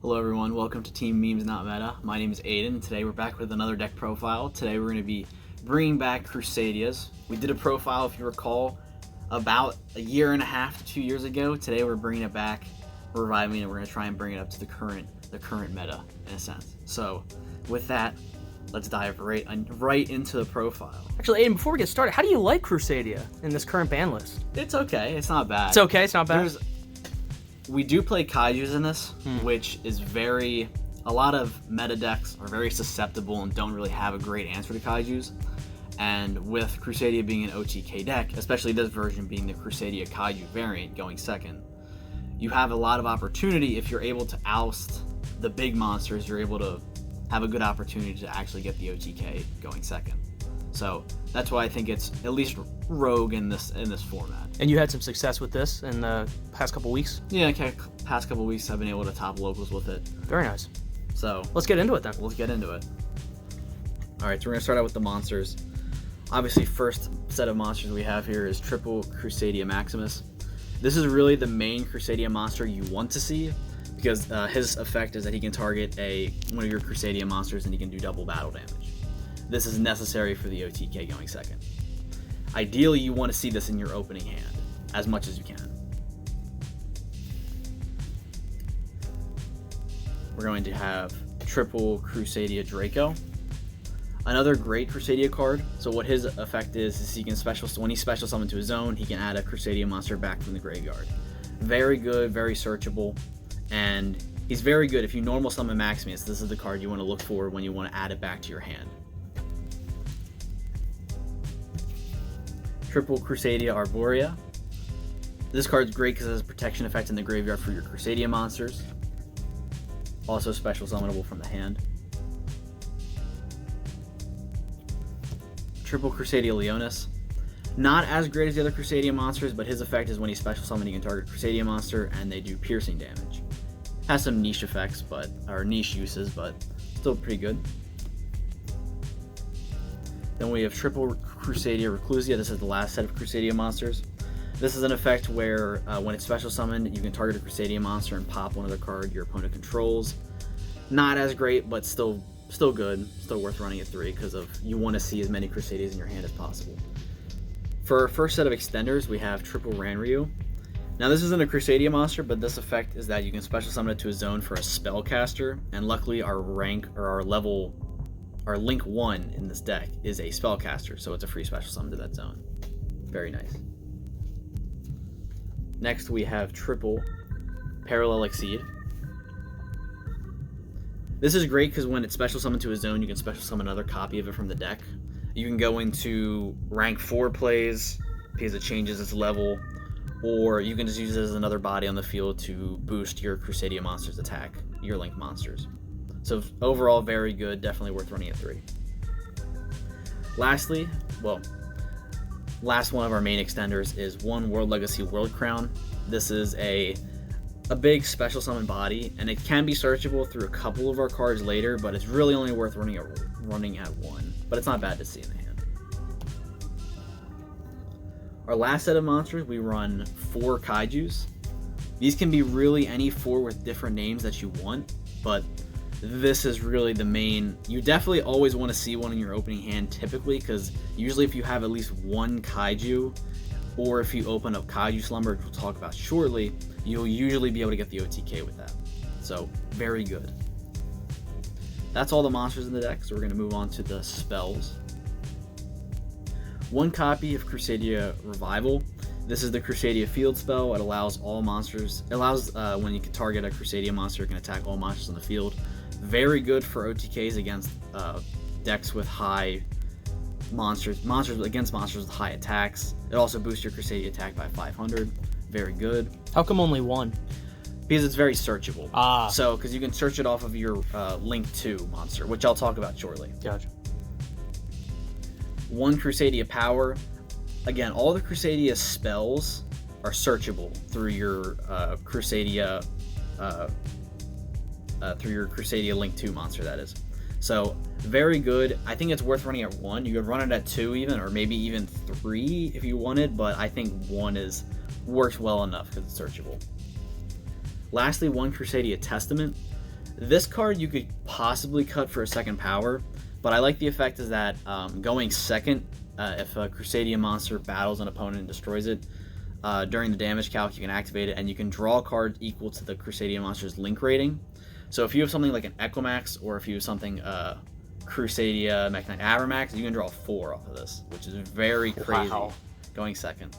Hello everyone, welcome to Team Memes Not Meta. My name is Aidan, and today we're back with another deck profile. Today we're going to be bringing back Crusadias. We did a profile, if you recall, about a year and a half to 2 years ago. Today we're bringing it back, we're reviving it, and we're going to try and bring it up to the current meta, in a sense. So, with that, let's dive right into the profile. Actually, Aidan, before we get started, how do you like Crusadia in this current ban list? It's okay, it's not bad. It's okay, it's not bad? We do play Kaijus in this, which is a lot of meta decks are very susceptible and don't really have a great answer to Kaijus. And with Crusadia being an OTK deck, especially this version being the Crusadia Kaiju variant going second, you have a lot of opportunity. If you're able to oust the big monsters, you're able to have a good opportunity to actually get the OTK going second. So that's why I think it's at least rogue in this format. And you had some success with this in the past couple weeks? Yeah, past couple weeks I've been able to top locals with it. Very nice. So let's get into it then. Let's get into it. Alright, so we're going to start out with the monsters. Obviously, first set of monsters we have here is triple Crusadia Maximus. This is really the main Crusadia monster you want to see, because his effect is that he can target one of your Crusadia monsters and he can do double battle damage. This is necessary for the OTK going second. Ideally, you want to see this in your opening hand as much as you can. We're going to have triple Crusadia Draco. Another great Crusadia card. So what his effect is he can when he special summon to his zone, he can add a Crusadia monster back from the graveyard. Very good, very searchable, and he's very good if you normal summon Maximus. This is the card you want to look for when you want to add it back to your hand. Triple Crusadia Arborea. This card's great because it has a protection effect in the graveyard for your Crusadia monsters. Also special summonable from the hand. Triple Crusadia Leonis. Not as great as the other Crusadia monsters, but his effect is when he special summons, he can target Crusadia monster and they do piercing damage. Has some niche effects, or niche uses, but still pretty good. Then we have triple Crusadia Reclusia. This is the last set of Crusadia monsters. This is an effect where when it's special summoned, you can target a Crusadia monster and pop one other card your opponent controls. Not as great, but still good. Still worth running at 3 because you want to see as many Crusadias in your hand as possible. For our first set of extenders, we have triple Ranryu. Now this isn't a Crusadia monster, but this effect is that you can special summon it to a zone for a spellcaster, and luckily our link 1 in this deck is a spellcaster, so it's a free special summon to that zone. Very nice. Next we have triple Parallel Exceed. This is great because when it's special summoned to a zone, you can special summon another copy of it from the deck. You can go into rank 4 plays because it changes its level, or you can just use it as another body on the field to boost your Crusadia monster's attack, your link monsters. So overall, very good, definitely worth running at 3. Lastly, last one of our main extenders is one World Legacy World Crown. This is a big special summon body, and it can be searchable through a couple of our cards later, but it's really only worth running at 1. But it's not bad to see in the hand. Our last set of monsters, we run 4 Kaijus. These can be really any 4 with different names that you want, but this is really the main. You definitely always want to see one in your opening hand typically, because usually if you have at least one Kaiju, or if you open up Kaiju Slumber, which we'll talk about shortly, you'll usually be able to get the OTK with that. So, very good. That's all the monsters in the deck, so we're going to move on to the spells. 1 copy of Crusadia Revival. This is the Crusadia field spell. It allows when you can target a Crusadia monster, it can attack all monsters on the field. Very good for OTKs against decks with high monsters against monsters with high attacks. It also boosts your Crusadia attack by 500. Very good. How come only 1? Because it's very searchable. So, because you can search it off of your Link 2 monster, which I'll talk about shortly. Gotcha. 1 Crusadia Power. Again, all the Crusadia spells are searchable through your Crusadia Link 2 monster, that is. So, very good. I think it's worth running at 1. You could run it at 2 even, or maybe even 3 if you wanted, but I think 1 works well enough because it's searchable. Lastly, 1 Crusadia Testament. This card you could possibly cut for a second power, but I like the effect is that going second, if a Crusadia monster battles an opponent and destroys it, during the damage calc you can activate it, and you can draw cards equal to the Crusadia monster's link rating. So if you have something like an Equimax, or if you have something Crusadia Mekk-Knight Abramax, you can draw 4 off of this, which is very crazy. Wow. Going second.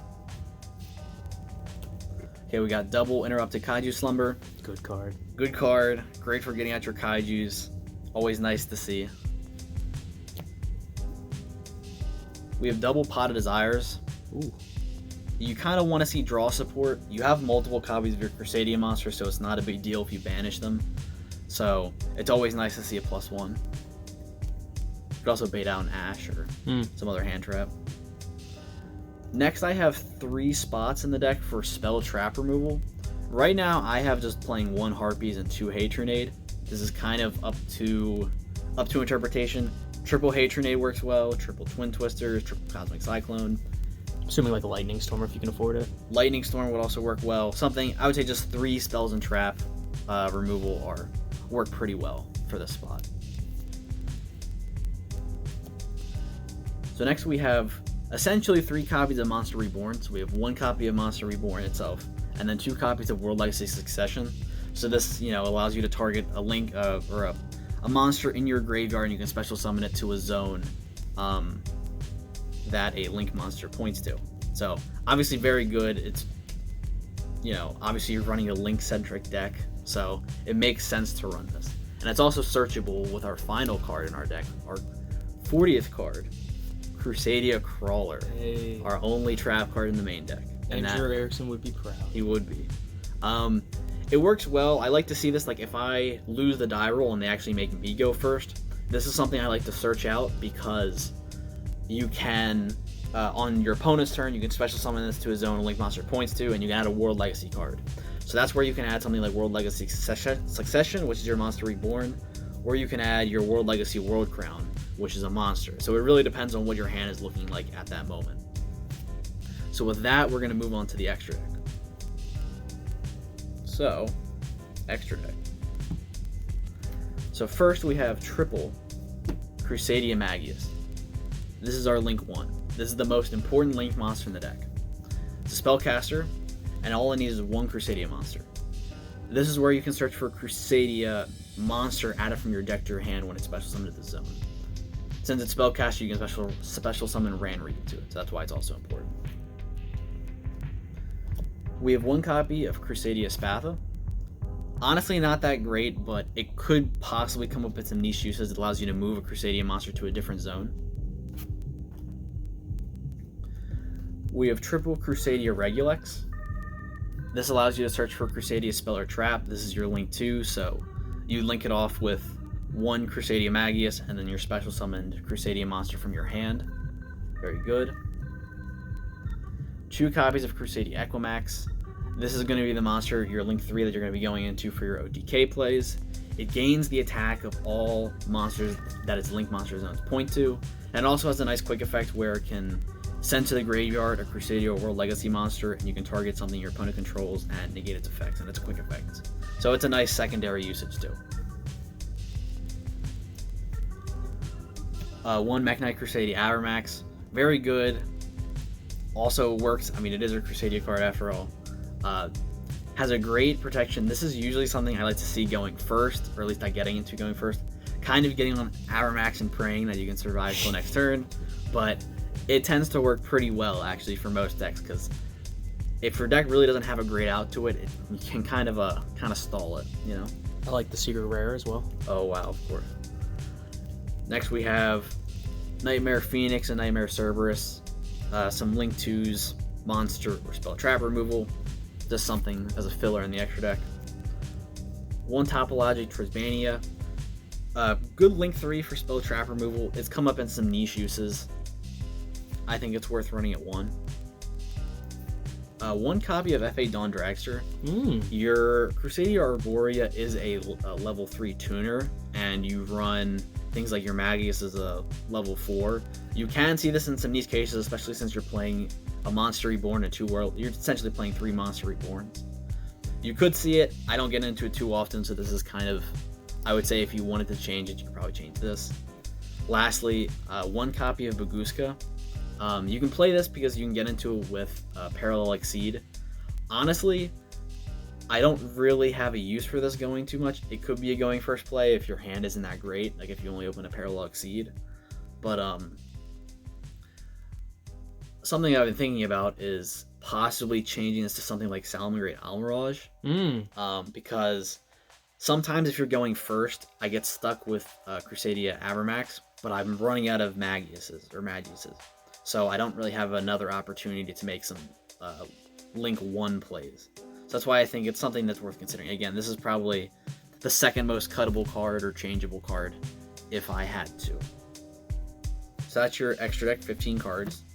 Okay, we got double Interrupted Kaiju Slumber. Good card. Good card. Great for getting out your Kaijus. Always nice to see. We have double Pot of Desires. Ooh. You kind of want to see draw support. You have multiple copies of your Crusadia monster, so it's not a big deal if you banish them. So it's always nice to see a +1. You could also bait out an Ash or some other hand trap. Next, I have 3 spots in the deck for spell trap removal. Right now, I have just playing 1 Harpies and 2 Hatronade. This is kind of up to interpretation. Triple Hatronade works well, triple Twin Twisters, triple Cosmic Cyclone. Assuming like a Lightning Storm if you can afford it. Lightning Storm would also work well. Something, I would say just 3 spells and trap removal work pretty well for this spot. So next we have essentially 3 copies of Monster Reborn. So we have 1 copy of Monster Reborn itself, and then 2 copies of World Legacy Succession. So this, allows you to target a link or a monster in your graveyard, and you can special summon it to a zone that a link monster points to. So obviously very good. It's, obviously you're running a link-centric deck, so it makes sense to run this. And it's also searchable with our final card in our deck, our 40th card, Crusadia Crawler, our only trap card in the main deck. And Andrew Erickson would be proud. He would be. It works well. I like to see this, like if I lose the die roll and they actually make me go first, this is something I like to search out, because you can, on your opponent's turn, you can special summon this to a zone a link monster points to, and you can add a World Legacy card. So that's where you can add something like World Legacy Succession, which is your Monster Reborn, or you can add your World Legacy World Crown, which is a monster. So it really depends on what your hand is looking like at that moment. So with that, we're going to move on to the extra deck. So, extra deck. So first we have triple Crusadia Magius. This is our Link 1. This is the most important Link monster in the deck. It's a spellcaster, and all it needs is 1 Crusadia monster. This is where you can search for Crusadia monster added from your deck to your hand when it's special summoned to the zone. Since it's spellcaster, you can special summon Ranreed to it, so that's why it's also important. We have 1 copy of Crusadia Spatha. Honestly, not that great, but it could possibly come up with some niche uses. It allows you to move a Crusadia monster to a different zone. We have triple Crusadia Regulex. This allows you to search for Crusadia Spell or Trap. This is your Link 2, so you link it off with 1 Crusadia Magius and then your special summoned Crusadia monster from your hand. Very good. 2 copies of Crusadia Equimax. This is going to be the monster, your Link 3, that you're going to be going into for your OTK plays. It gains the attack of all monsters that its Link monster zones point to, and it also has a nice quick effect where it can send to the graveyard a Crusadia or World Legacy monster, and you can target something your opponent controls and negate its effects, and it's a quick effect. So it's a nice secondary usage too. 1 Mekk-Knight Crusadia Abramax. Very good. Also works, it is a Crusadia card after all. Has a great protection. This is usually something I like to see going first, or at least not getting into going first. Kind of getting on Abramax and praying that you can survive till next turn, but it tends to work pretty well actually for most decks, because if your deck really doesn't have a great out to it, you can kind of stall it, I like the Secret Rare as well. Oh wow, of course. Next we have Nightmare Phoenix and Nightmare Cerberus. Some Link 2's monster or spell trap removal. Just something as a filler in the extra deck. 1 Topologic Trisbania. Good Link 3 for spell trap removal. It's come up in some niche uses. I think it's worth running at 1. 1 copy of FA Dawn Dragster. Your Crusadia Arborea is a level 3 tuner, and you run things like your Magius is a level 4. You can see this in some niche cases, especially since you're playing a Monster Reborn and 2 World. You're essentially playing 3 Monster Reborns. You could see it. I don't get into it too often, so this is kind of I would say if you wanted to change it, you could probably change this. Lastly, 1 copy of Baguska. You can play this because you can get into it with Parallel Exceed. Honestly, I don't really have a use for this going too much. It could be a going first play if your hand isn't that great, like if you only open a Parallel Exceed. But something I've been thinking about is possibly changing this to something like Salamangreat Almirage. Because sometimes if you're going first, I get stuck with Crusadia Avermax, but I'm running out of Magiuses. So I don't really have another opportunity to make some Link 1 plays. So that's why I think it's something that's worth considering. Again, this is probably the second most cuttable card or changeable card if I had to. So that's your extra deck, 15 cards.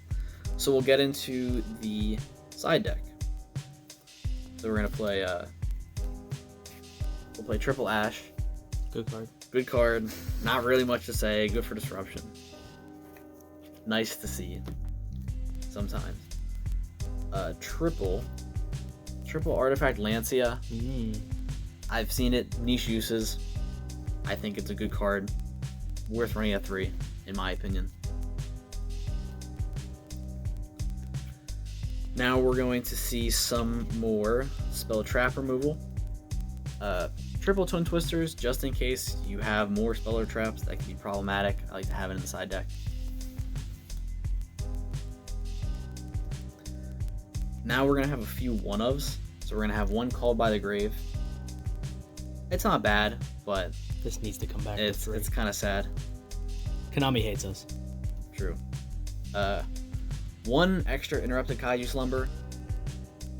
So we'll get into the side deck. So we're gonna play we'll play Triple Ash. Good card. Good card. Not really much to say. Good for disruption. Nice to see. Sometimes. Triple Artifact Lancia. I've seen it. Niche uses. I think it's a good card. Worth running at 3, in my opinion. Now we're going to see some more spell trap removal. Triple Twin Twisters, just in case you have more spell traps that can be problematic. I like to have it in the side deck. Now we're going to have a few one-ofs. So we're going to have 1 Called by the Grave. It's not bad, but this needs to come back it's, to 3. It's kind of sad. Konami hates us. True. 1 extra Interrupted Kaiju Slumber.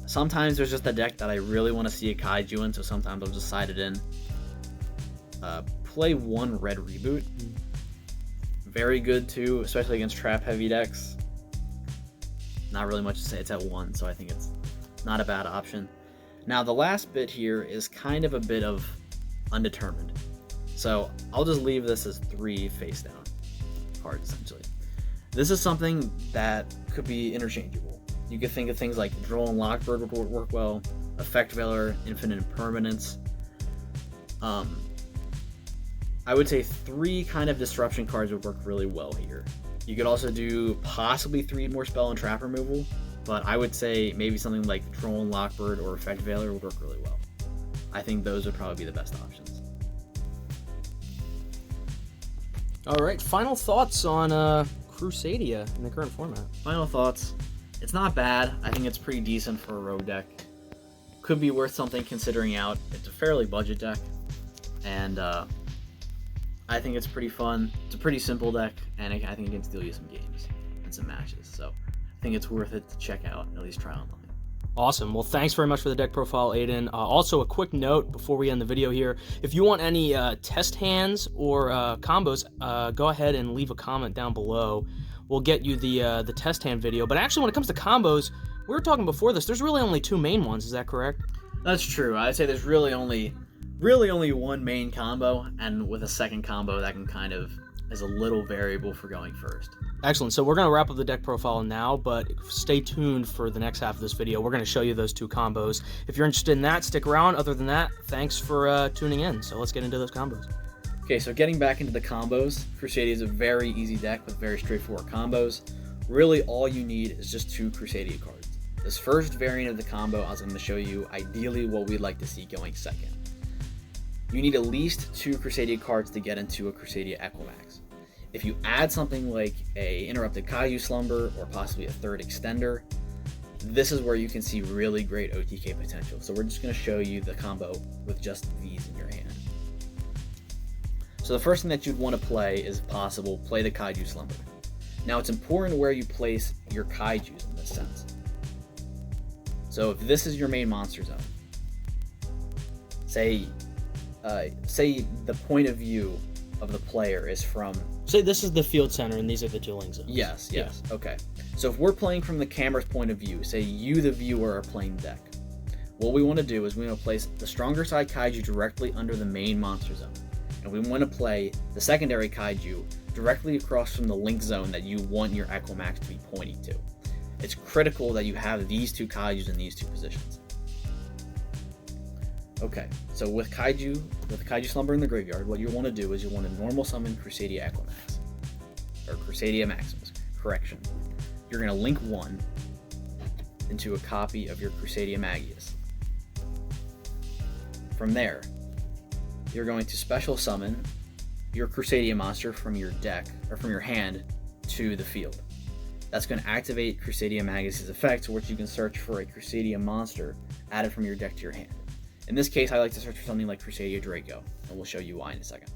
Sometimes there's just a deck that I really want to see a Kaiju in, so sometimes I'll just side it in. Play 1 Red Reboot. Very good too, especially against trap heavy decks. Not really much to say. It's at 1, so I think it's not a bad option. Now the last bit here is kind of a bit of undetermined. So I'll just leave this as 3 face down cards essentially. This is something that could be interchangeable. You could think of things like Droll and Lockbird would work well, Effect Veiler, Infinite Impermanence. I would say 3 kind of disruption cards would work really well here. You could also do possibly 3 more spell and trap removal, but I would say maybe something like Droll and Lockbird or Effect Veiler would work really well. I think those would probably be the best options. All right, final thoughts on Crusadia in the current format. Final thoughts. It's not bad. I think it's pretty decent for a rogue deck. Could be worth something considering out. It's a fairly budget deck, and I think it's pretty fun. It's a pretty simple deck, and I think it can steal you some games and some matches. So I think it's worth it to check out, at least try online. Awesome. Well, thanks very much for the deck profile, Aidan. Also, a quick note before we end the video here. If you want any test hands or combos, go ahead and leave a comment down below. We'll get you the test hand video. But actually, when it comes to combos, we were talking before this, there's really only 2 main ones. Is that correct? That's true. I'd say there's really only 1 main combo, and with a second combo that can kind of is a little variable for going first. Excellent. So we're going to wrap up the deck profile now, but stay tuned for the next half of this video. We're going to show you those 2 combos. If you're interested in that, stick around. Other than that, thanks for tuning in. So let's get into those combos. Okay, so getting back into the combos, Crusadia is a very easy deck with very straightforward combos. Really, all you need is just 2 Crusadia cards. This first variant of the combo, I was going to show you ideally what we'd like to see going second. You need at least 2 Crusadia cards to get into a Crusadia Equimax. If you add something like a Interrupted Kaiju Slumber or possibly a 3rd Extender, this is where you can see really great OTK potential. So we're just going to show you the combo with just these in your hand. So the first thing that you'd want to play is, if possible, play the Kaiju Slumber. Now it's important where you place your Kaijus in this sense. So if this is your main monster zone, say the point of view of the player is from... Say this is the field center and these are the 2 link zones. Yes. Okay. So if we're playing from the camera's point of view, say you, the viewer, are playing deck, what we want to do is we want to place the stronger side Kaiju directly under the main monster zone. And we want to play the secondary Kaiju directly across from the link zone that you want your Equimax to be pointing to. It's critical that you have these 2 Kaijus in these 2 positions. Okay, so with Kaiju Slumber in the graveyard, what you want to do is you want to normal summon Crusadia Equimax. Or Crusadia Maximus, correction. You're going to link 1 into a copy of your Crusadia Magius. From there, you're going to special summon your Crusadia monster from your deck, or from your hand, to the field. That's going to activate Crusadia Magius' effect, which you can search for a Crusadia monster added from your deck to your hand. In this case, I like to search for something like Crusadia Draco, and we'll show you why in a second.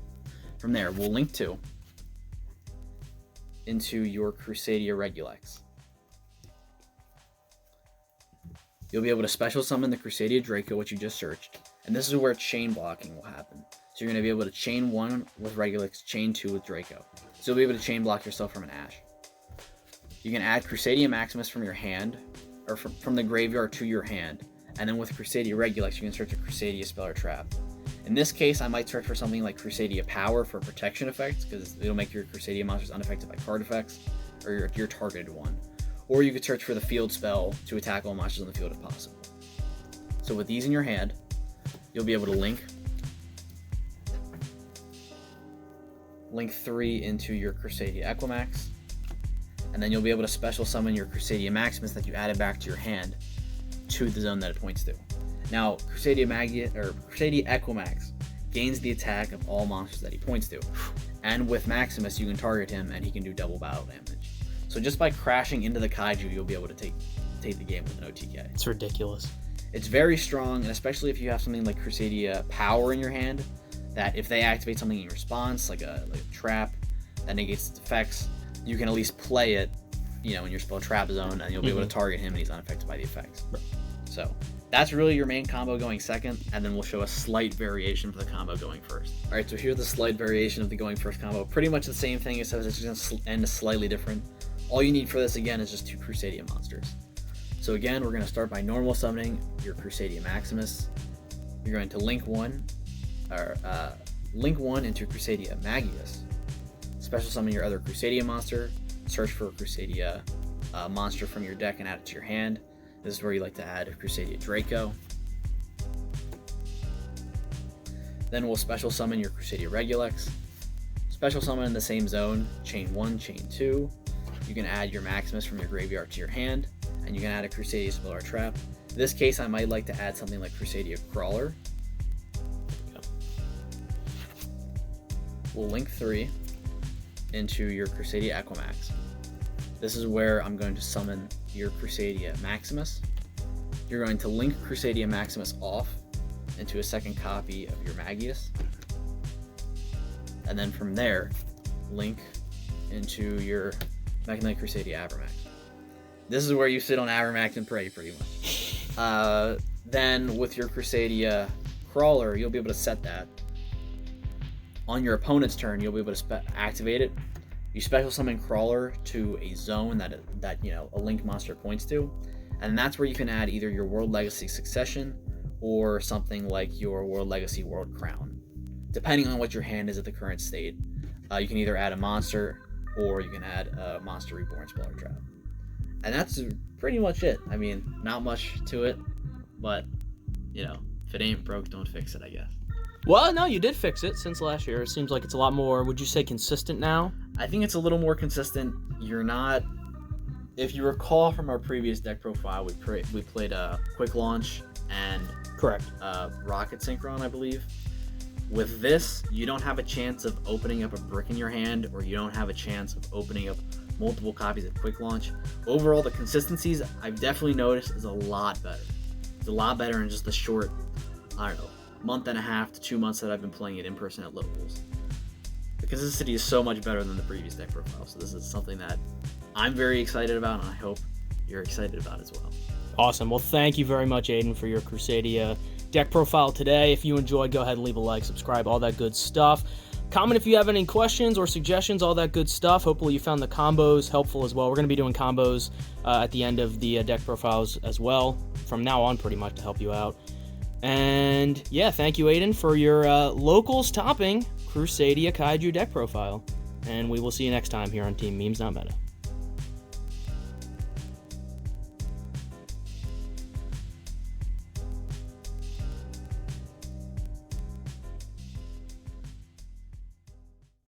From there, we'll link 2 into your Crusadia Regulex. You'll be able to special summon the Crusadia Draco, which you just searched, and this is where chain blocking will happen. So you're going to be able to chain 1 with Regulex, chain 2 with Draco. So you'll be able to chain block yourself from an Ash. You can add Crusadia Maximus from your hand, or from the graveyard to your hand, and then with Crusadia Regulex, you can search a Crusadia spell or trap. In this case, I might search for something like Crusadia Power for protection effects, because it'll make your Crusadia monsters unaffected by card effects, or your targeted one. Or you could search for the field spell to attack all monsters on the field if possible. So with these in your hand, you'll be able to link 3 into your Crusadia Equimax, and then you'll be able to special summon your Crusadia Maximus that you added back to your hand to the zone that it points to. Now, Crusadia Equimax gains the attack of all monsters that he points to, and with Maximus you can target him and he can do double battle damage. So just by crashing into the Kaiju, you'll be able to take the game with an OTK. It's ridiculous. It's very strong, and especially if you have something like Crusadia Power in your hand, that if they activate something in response, like a trap that negates its effects, you can at least play it, in your spell trap zone, and you'll be able to target him and he's unaffected by the effects. So that's really your main combo going second, and then we'll show a slight variation for the combo going first. Alright, so here's the slight variation of the going first combo. Pretty much the same thing, except it's just going to end slightly different. All you need for this, again, is just 2 Crusadia monsters. So again, we're going to start by normal summoning your Crusadia Maximus. You're going to link 1 into Crusadia Magius. Special summon your other Crusadia monster. Search for a Crusadia monster from your deck and add it to your hand. This is where you like to add a Crusadia Draco. Then we'll special summon your Crusadia Regulex. Special summon in the same zone, chain 1, chain 2. You can add your Maximus from your graveyard to your hand, and you can add a Crusadia spell or trap. In this case, I might like to add something like Crusadia Crawler. We'll link 3 into your Crusadia Equimax. This is where I'm going to summon your Crusadia Maximus. You're going to link Crusadia Maximus off into a second copy of your Magius. And then from there, link into your Mechanite Crusadia Avermax. This is where you sit on Avermax and pray, pretty much. Then with your Crusadia Crawler, you'll be able to set that. On your opponent's turn, you'll be able to activate it. You special summon Crawler to a zone that a link monster points to, and that's where you can add either your World Legacy Succession or something like your World Legacy World Crown. Depending on what your hand is at the current state, you can either add a monster or you can add a Monster Reborn spell or trap. And that's pretty much it. I mean, not much to it, but if it ain't broke, don't fix it, I guess. Well, no, you did fix it since last year. It seems like it's a lot more, would you say, consistent now? I think it's a little more consistent. If you recall from our previous deck profile, we played a Quick Launch and correct Rocket Synchron, I believe. With this, you don't have a chance of opening up a brick in your hand, or you don't have a chance of opening up multiple copies of Quick Launch. Overall, the consistencies I've definitely noticed is a lot better. It's a lot better in just the short, month and a half to 2 months that I've been playing it in person at locals. The consistency is so much better than the previous deck profile, so this is something that I'm very excited about, and I hope you're excited about as well. Awesome. Well, thank you very much, Aidan, for your Crusadia deck profile today. If you enjoyed, go ahead and leave a like, subscribe, all that good stuff. Comment if you have any questions or suggestions, all that good stuff. Hopefully you found the combos helpful as well. We're going to be doing combos at the end of the deck profiles as well, from now on pretty much, to help you out. And yeah, thank you, Aidan, for your locals topping Crusadia Kaiju deck profile. And we will see you next time here on Team Memes Not Meta.